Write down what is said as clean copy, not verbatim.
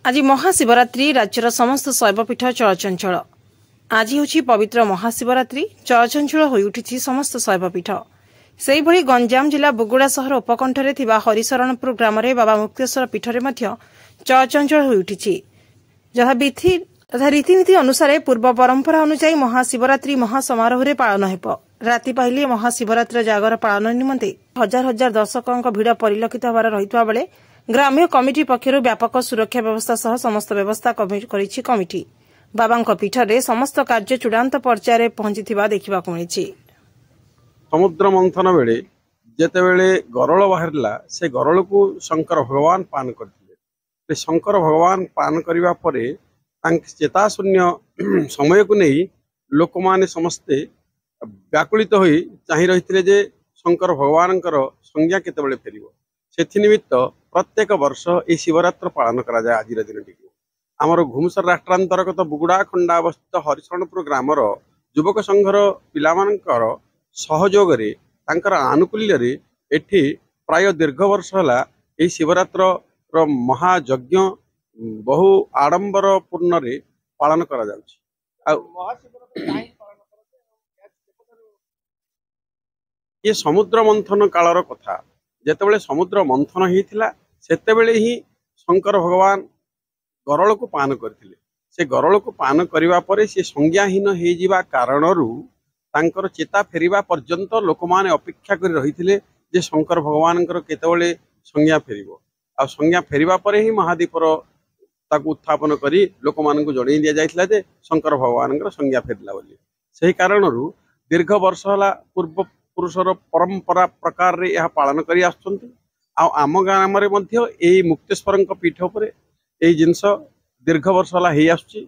आज महाशिवरात्रि राज्यर समस्त शैवपीठ चलचंचल। आज हूँ पवित्र महाशिवरात्रि चलचंचल हो उठी समस्त शैवपीठ। से भली गंजाम जिला बुगुड़ा सहर उपकंठरे थिबा हरिशरणपुर ग्राम बाबा मुक्तेश्वर पीठरे मध्य चलचंचल हो उठी। जहाँ रीतिनीति अनुसार पूर्व परंपरा अनुसार महाशिवरात्रि महासमारोह पालन हो। राति पाइले महाशिवरात्रि जागर पालन निमंते हजार हजार दर्शकों भीड़ परिलक्षित होवार रहितबा बेले ग्राम्य कमिटी पक्षर व्यापक सुरक्षा व्यवस्था सह समस्त व्यवस्था करिछि कमिटी। बाबा पीठरे समस्त कार्य चूड़ांत पर्यायर पहुंची देखा मिली। समुद्र मंथन बेले जेते बेले गरल बाहरला से गरल को शंकर भगवान पान करथिले। शंकर भगवान पान करिवा परे चेताशून्य समय को नहीं लोक माने समस्ते व्याकुलित होई चाहि रहिथिले जे शंकर भगवानकर संज्ञा केतेबेले फेरिबो। सेथि निमित्त प्रत्येक वर्ष ए शिवरात्र पालन करा जाय। आज दिन टी आमर घुमसर राष्ट्रांतर्गत बुगुड़ा खंडा अवस्थित हरिशरणपुर ग्रामर युवक संघर पिलामानकर सहयोग रे तांकर आनुकूल्य रे एठी प्राय दीर्घ वर्ष होला ए शिवरात्र महायज्ञ बहु आडंबर पूर्ण रे पालन करा जाउछि। ये समुद्र मंथन कालर कथा जेतेबेले समुद्र मंथन होइथिला सेतेबेले ही शंकर भगवान गरल को पान करथिले। से गरल को पान करिवा परे से संज्ञाहीन हो जिबा कारणरू तांकर चेता फेरिबा पर्यंत लोक माने अपेक्षा करि रहिथिले जे शंकर भगवानकर केतेबेले संज्ञा फेरिबो। आ संज्ञा फेरिबा परे ही महादीपर ताकू उत्थापन करी लोक मानकु जणै दिया जाइथिला जे शंकर भगवानकर संज्ञा फेरिला बोली। सेही कारणरू दीर्घ वर्ष होला पूर्व पुरुषर परंपरा प्रकार रे यह पालन करी आछंती। आम ग्राम रे मध्य एई मुक्तेश्वरंक पीठ उपरे एई जिंस दीर्घ वर्ष होला हेई आछी।